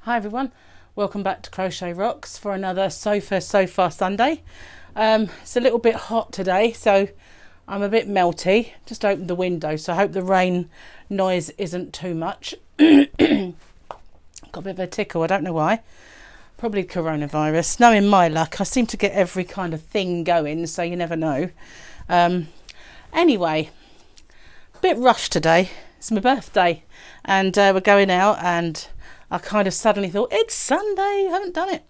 Hi everyone, welcome back to Crochet Rocks for another So Far Sunday. It's a little bit hot today, so I'm a bit melty. Just opened the window, so I hope the rain noise isn't too much. Got a bit of a tickle, I don't know why. Probably coronavirus. Knowing my luck, I seem to get every kind of thing going, so you never know. Anyway, a bit rushed today. It's my birthday, and we're going out, and I kind of suddenly thought, it's Sunday, I haven't done it.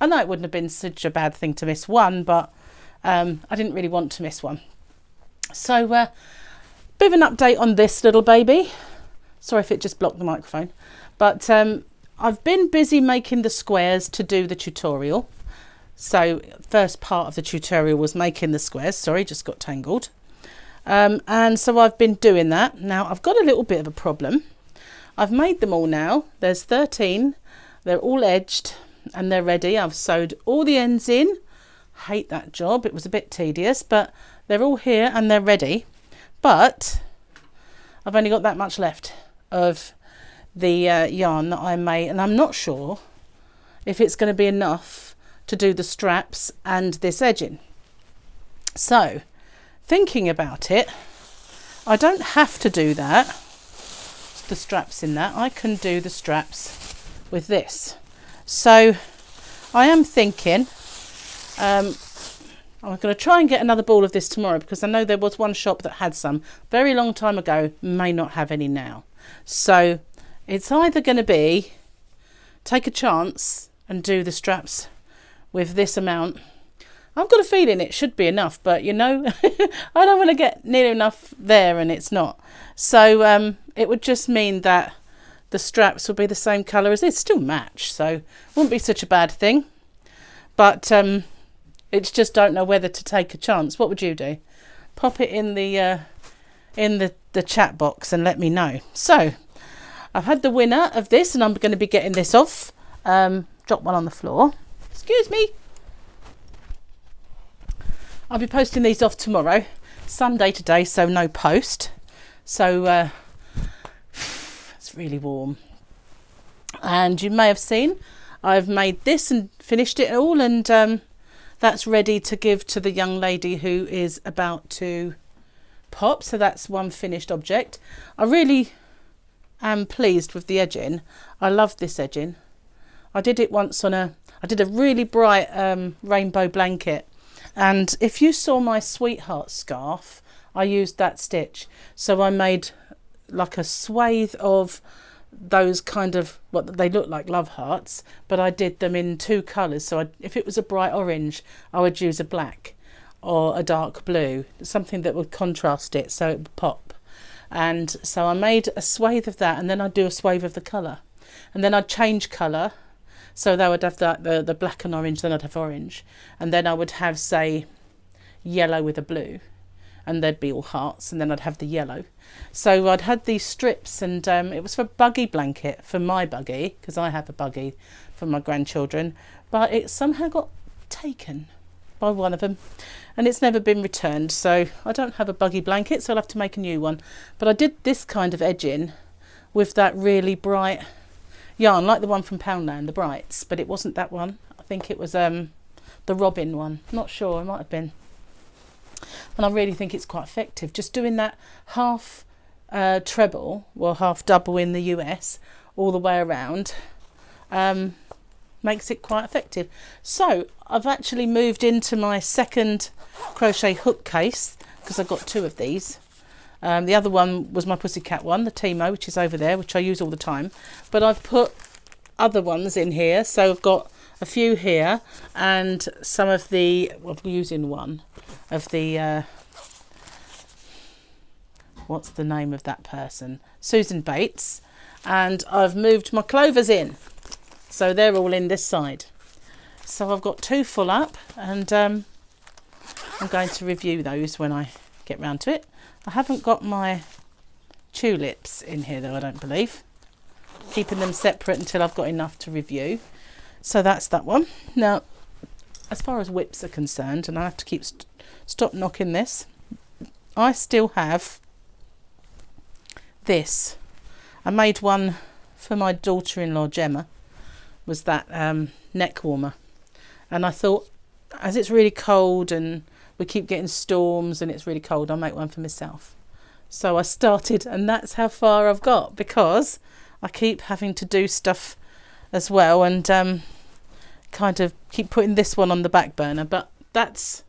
I know it wouldn't have been such a bad thing to miss one, but I didn't really want to miss one. So, bit of an update on this little baby. Sorry if it just blocked the microphone. But I've been busy making the squares to do the tutorial. So, first part of the tutorial was making the squares. Sorry, just got tangled. And so I've been doing that. Now, I've got a little bit of a problem. I've made them all now. There's 13. They're all edged and they're ready. I've sewed all the ends in. Hate that job. It was a bit tedious, but they're all here and they're ready. But I've only got that much left of the yarn that I made, and I'm not sure if it's going to be enough to do the straps and this edging. So, thinking about it, I don't have to do that. The straps in that. I can do the straps with this. So I am thinking I'm going to try and get another ball of this tomorrow, because I know there was one shop that had some very long time ago, may not have any now. So it's either going to be take a chance and do the straps with this amount. I've got a feeling it should be enough, but you know, I don't want to get near enough there and it's not. So it would just mean that the straps will be the same colour as this, still match, so wouldn't be such a bad thing. But it's just don't know whether to take a chance. What would you do? Pop it in the chat box and let me know. So I've had the winner of this, and I'm going to be getting this off. Drop one on the floor. Excuse me. I'll be posting these off tomorrow. Sunday today, so no post. So it's really warm. And you may have seen I've made this and finished it all, and that's ready to give to the young lady who is about to pop. So that's one finished object. I really am pleased with the edging. I love this edging. I did it once I did a really bright rainbow blanket. And if you saw my sweetheart scarf, I used that stitch. So I made like a swathe of those kind of, what they look like love hearts, but I did them in two colours. So if it was a bright orange, I would use a black or a dark blue, something that would contrast it so it would pop. And so I made a swathe of that, and then I'd do a swathe of the colour. And then I'd change colour. So they would have the black and orange, then I'd have orange. And then I would have, say, yellow with a blue. And they'd be all hearts, and then I'd have the yellow. So I'd had these strips, and it was for a buggy blanket, for my buggy, because I have a buggy for my grandchildren. But it somehow got taken by one of them, and it's never been returned. So I don't have a buggy blanket, so I'll have to make a new one. But I did this kind of edging with that really bright yarn, like the one from Poundland, the Brights, but it wasn't that one. I think it was the Robin one. Not sure, it might have been. And I really think it's quite effective. Just doing that half treble, well, half double in the US, all the way around, makes it quite effective. So I've actually moved into my second crochet hook case, because I've got two of these. The other one was my Pussycat one, the Timo, which is over there, which I use all the time. But I've put other ones in here. So I've got a few here, and some of the, well, I'm using one of the, what's the name of that person? Susan Bates. And I've moved my clovers in. So they're all in this side. So I've got two full up, and I'm going to review those when I get round to it. I haven't got my tulips in here though, I don't believe. Keeping them separate until I've got enough to review. So that's that one. Now, as far as whips are concerned, and I have to keep stop knocking this, I still have this. I made one for my daughter-in-law Gemma, was that neck warmer. And I thought, as it's really cold and we keep getting storms and it's really cold, I'll make one for myself. So I started, and that's how far I've got, because I keep having to do stuff as well, and kind of keep putting this one on the back burner. But that's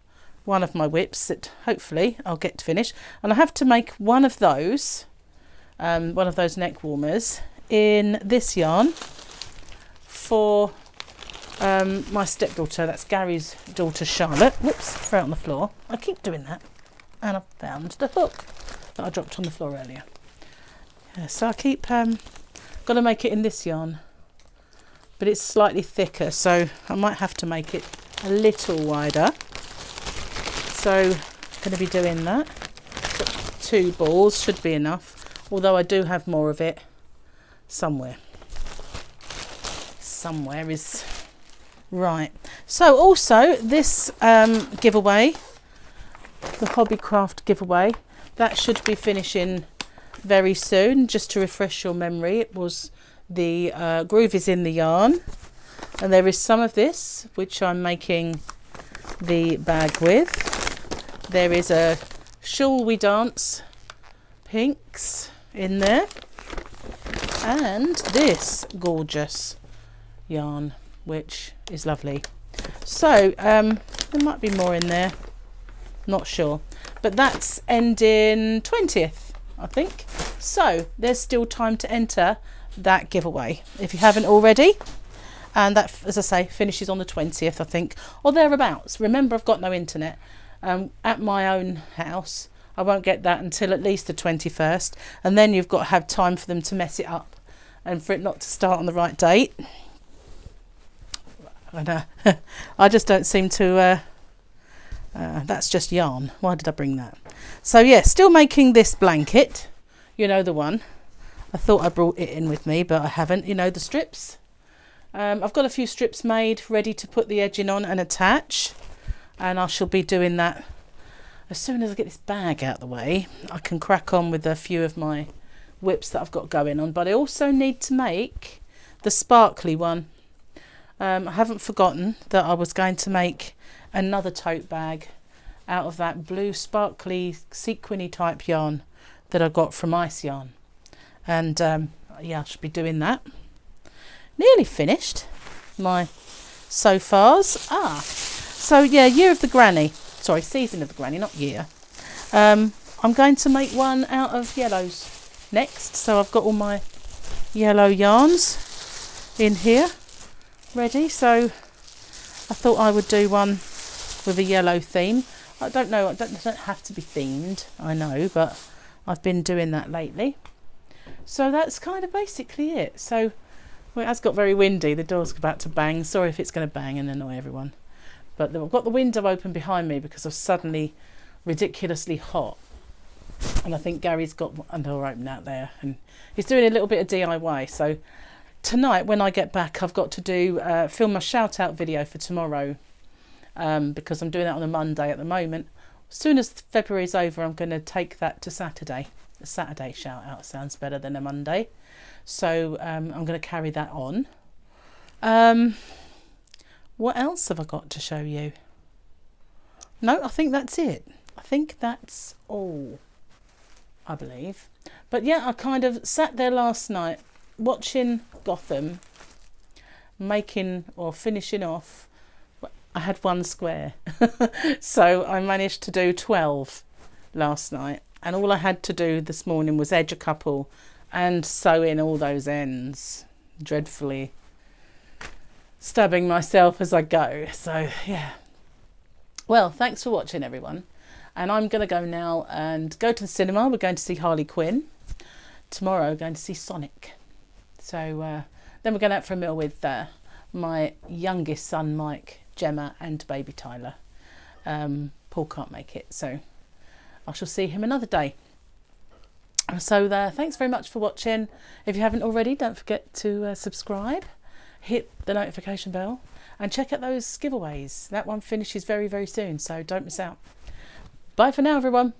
one of my WIPs that hopefully I'll get to finish. And I have to make one of those neck warmers in this yarn for my stepdaughter. That's Gary's daughter, Charlotte. Whoops, throw it on the floor. I keep doing that. And I found the hook that I dropped on the floor earlier. Yeah, so I keep got to make it in this yarn, but it's slightly thicker, so I might have to make it a little wider. So I'm going to be doing that. 2 balls should be enough, although I do have more of it somewhere. Somewhere is right. So also this giveaway, the Hobbycraft giveaway, that should be finishing very soon. Just to refresh your memory, it was the groove is in the yarn, and there is some of this which I'm making the bag with. There is a Shall We Dance pinks in there, and this gorgeous yarn which is lovely. So there might be more in there, not sure, but that's ending 20th, I think. So there's still time to enter that giveaway if you haven't already, and that, as I say, finishes on the 20th, I think, or thereabouts. Remember, I've got no internet at my own house. I won't get that until at least the 21st, and then you've got to have time for them to mess it up and for it not to start on the right date. And I just don't seem to that's just yarn. Why did I bring that? So yeah, still making this blanket, you know, the one. I thought I brought it in with me, but I haven't. You know, the strips. I've got a few strips made ready to put the edging on and attach, and I shall be doing that as soon as I get this bag out of the way. I can crack on with a few of my WIPs that I've got going on, but I also need to make the sparkly one. I haven't forgotten that I was going to make another tote bag out of that blue sparkly sequiny type yarn that I got from Ice Yarn, and yeah, I should be doing that. Nearly finished my so fars. So yeah, year of the granny, sorry, season of the granny, not year. I'm going to make one out of yellows next, so I've got all my yellow yarns in here ready, so I thought I would do one with a yellow theme. I don't know, it don't have to be themed, I know, but I've been doing that lately. So that's kind of basically it. So well, it has got very windy, the door's about to bang. Sorry if it's going to bang and annoy everyone, but I've got the window open behind me because I'm suddenly ridiculously hot, and I think Gary's got a door open out there and he's doing a little bit of DIY. So tonight when I get back, I've got to do film my shout out video for tomorrow, because I'm doing that on a Monday at the moment. As soon as February's over, I'm going to take that to Saturday. A Saturday shout out sounds better than a Monday, so I'm going to carry that on. What else have I got to show you? No, I think that's it. I think that's all, I believe. But yeah, I kind of sat there last night watching Gotham, making or finishing off. I had 1 square so I managed to do 12 last night, and all I had to do this morning was edge a couple and sew in all those ends, dreadfully stabbing myself as I go. So yeah, well, thanks for watching everyone, and I'm going to go now and go to the cinema. We're going to see Harley Quinn. Tomorrow we're going to see Sonic. So then we're going out for a meal with my youngest son Mike, Gemma and baby Tyler. Paul can't make it, so I shall see him another day. So thanks very much for watching. If you haven't already, don't forget to subscribe, hit the notification bell, and check out those giveaways. That one finishes very, very soon, so don't miss out. Bye for now, everyone.